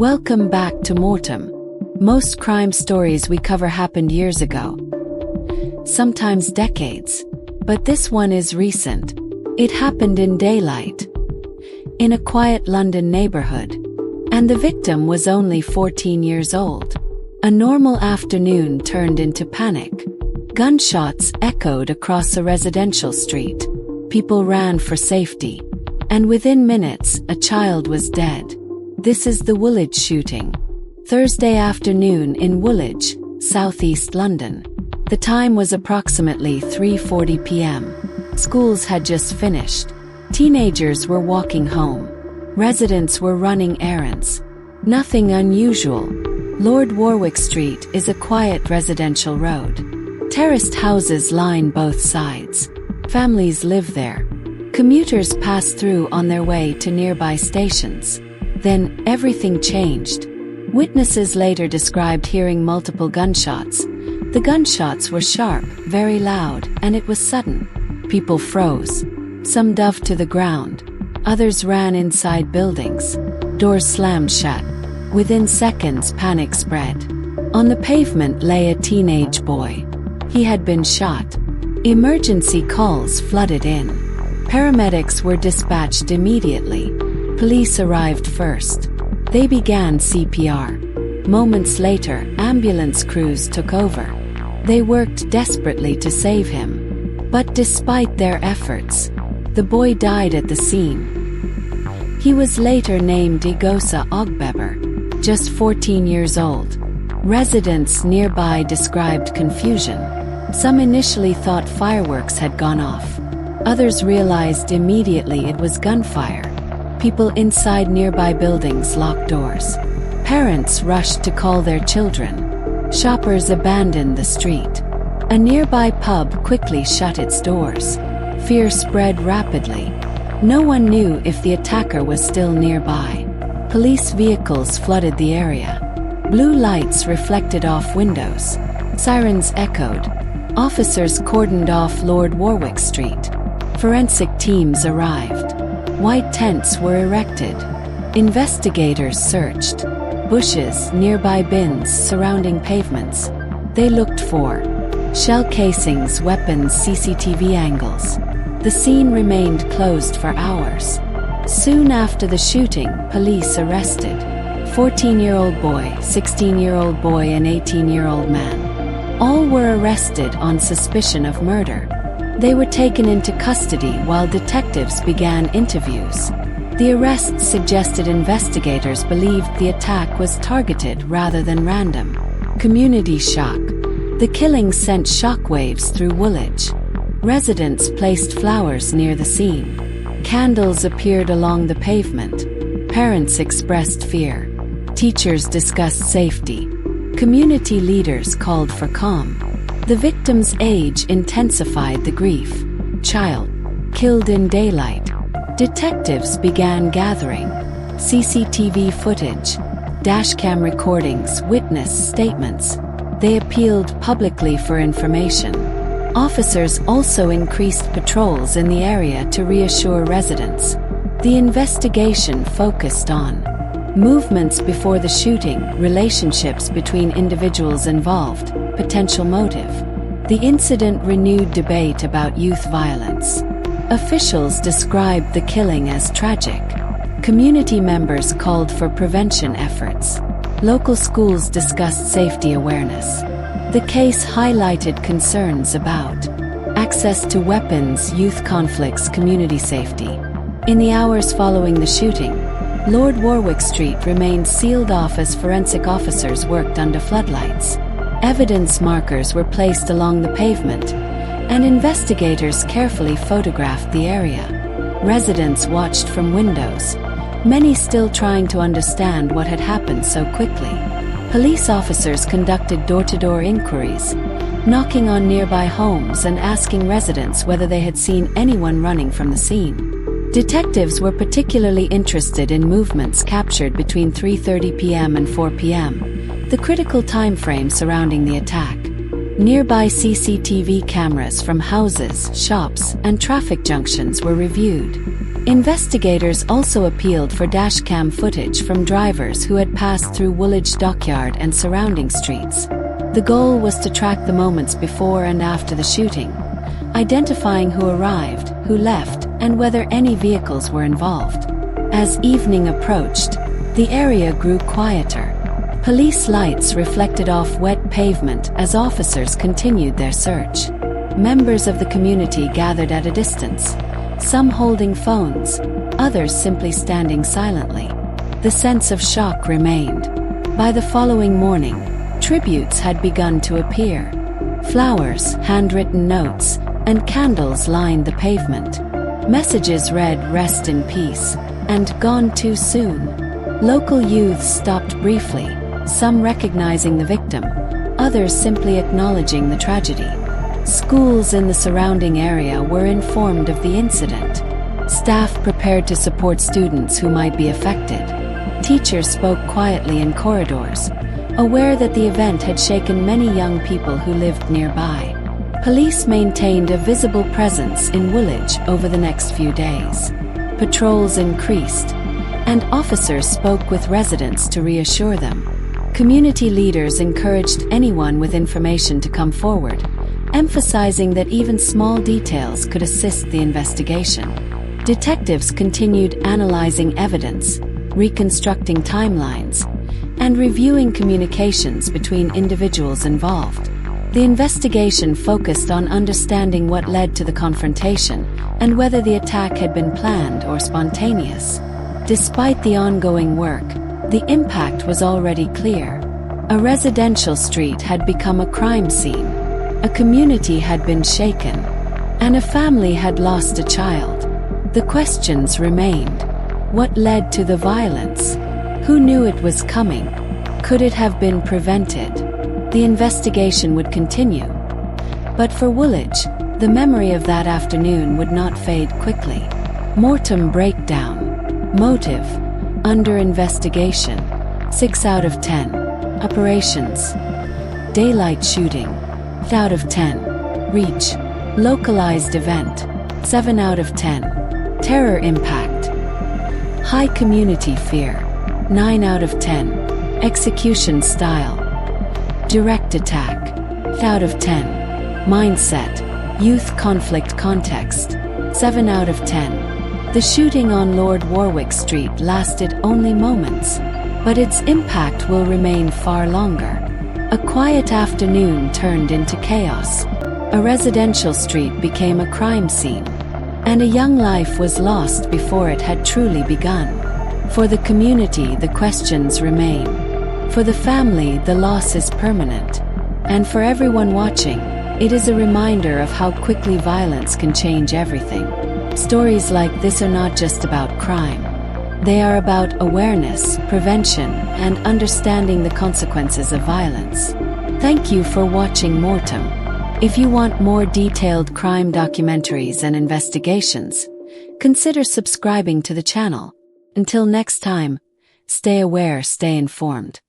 Welcome back to MORTEM. Most crime stories we cover happened years ago, sometimes decades, but this one is recent. It happened in daylight, in a quiet London neighborhood, and the victim was only 14 years old. A normal afternoon turned into panic. Gunshots echoed across a residential street. People ran for safety, and within minutes, a child was dead. This is the Woolwich shooting. Thursday afternoon in Woolwich, southeast London. The time was approximately 3:40 p.m. Schools had just finished. Teenagers were walking home. Residents were running errands. Nothing unusual. Lord Warwick Street is a quiet residential road. Terraced houses line both sides. Families live there. Commuters pass through on their way to nearby stations. Then, everything changed. Witnesses later described hearing multiple gunshots. The gunshots were sharp, very loud, and it was sudden. People froze. Some dove to the ground. Others ran inside buildings. Doors slammed shut. Within seconds, panic spread. On the pavement lay a teenage boy. He had been shot. Emergency calls flooded in. Paramedics were dispatched immediately. Police arrived first. They began CPR. Moments later, ambulance crews took over. They worked desperately to save him. But despite their efforts, the boy died at the scene. He was later named Eghosa Ogbebor, just 14 years old. Residents nearby described confusion. Some initially thought fireworks had gone off. Others realized immediately it was gunfire. People inside nearby buildings locked doors. Parents rushed to call their children. Shoppers abandoned the street. A nearby pub quickly shut its doors. Fear spread rapidly. No one knew if the attacker was still nearby. Police vehicles flooded the area. Blue lights reflected off windows. Sirens echoed. Officers cordoned off Lord Warwick Street. Forensic teams arrived. White tents were erected. Investigators searched. Bushes, nearby bins surrounding pavements. They looked for shell casings, weapons, CCTV angles. The scene remained closed for hours. Soon after the shooting, police arrested 14-year-old boy, 16-year-old boy, and 18-year-old man. All were arrested on suspicion of murder. They were taken into custody while detectives began interviews. The arrests suggested investigators believed the attack was targeted rather than random. Community shock. The killing sent shockwaves through Woolwich. Residents placed flowers near the scene. Candles appeared along the pavement. Parents expressed fear. Teachers discussed safety. Community leaders called for calm. The victim's age intensified the grief. Child, killed in daylight. Detectives began gathering CCTV footage, dashcam recordings, witness statements. They appealed publicly for information. Officers also increased patrols in the area to reassure residents. The investigation focused on movements before the shooting, relationships between individuals involved, potential motive. The incident renewed debate about youth violence. Officials described the killing as tragic. Community members called for prevention efforts. Local schools discussed safety awareness. The case highlighted concerns about access to weapons, youth conflicts, community safety. In the hours following the shooting, Lord Warwick Street remained sealed off as forensic officers worked under floodlights. Evidence markers were placed along the pavement, and investigators carefully photographed the area. Residents watched from windows, many still trying to understand what had happened so quickly. Police officers conducted door-to-door inquiries, knocking on nearby homes and asking residents whether they had seen anyone running from the scene. Detectives were particularly interested in movements captured between 3:30 p.m. and 4 p.m., the critical time frame surrounding the attack. Nearby CCTV cameras from houses, shops, and traffic junctions were reviewed. Investigators also appealed for dashcam footage from drivers who had passed through Woolwich Dockyard and surrounding streets. The goal was to track the moments before and after the shooting, identifying who arrived, who left, and whether any vehicles were involved. As evening approached, the area grew quieter. Police lights reflected off wet pavement as officers continued their search. Members of the community gathered at a distance, some holding phones, others simply standing silently. The sense of shock remained. By the following morning, tributes had begun to appear. Flowers, handwritten notes, and candles lined the pavement. Messages read "Rest in peace" and "Gone too soon." Local youths stopped briefly, some recognizing the victim, others simply acknowledging the tragedy. Schools in the surrounding area were informed of the incident. Staff prepared to support students who might be affected. Teachers spoke quietly in corridors, aware that the event had shaken many young people who lived nearby. Police maintained a visible presence in Woolwich over the next few days. Patrols increased, and officers spoke with residents to reassure them. Community leaders encouraged anyone with information to come forward, emphasizing that even small details could assist the investigation. Detectives continued analyzing evidence, reconstructing timelines, and reviewing communications between individuals involved. The investigation focused on understanding what led to the confrontation and whether the attack had been planned or spontaneous. Despite the ongoing work, the impact was already clear. A residential street had become a crime scene, a community had been shaken, and a family had lost a child. The questions remained. What led to the violence? Who knew it was coming? Could it have been prevented? The investigation would continue. But for Woolwich, the memory of that afternoon would not fade quickly. MORTEM breakdown. Motive: under investigation. 6 out of 10. Operations: daylight shooting. 8 out of 10. Reach: localized event. 7 out of 10. Terror impact: high community fear. 9 out of 10. Execution style: direct attack. 8 out of 10. Mindset: youth conflict context. 7 out of 10. The shooting on Lord Warwick Street lasted only moments, but its impact will remain far longer. A quiet afternoon turned into chaos. A residential street became a crime scene, and a young life was lost before it had truly begun. For the community, the questions remain. For the family, the loss is permanent. And for everyone watching, it is a reminder of how quickly violence can change everything. Stories like this are not just about crime. They are about awareness, prevention, and understanding the consequences of violence. Thank you for watching MORTEM. If you want more detailed crime documentaries and investigations, consider subscribing to the channel. Until next time, stay aware, stay informed.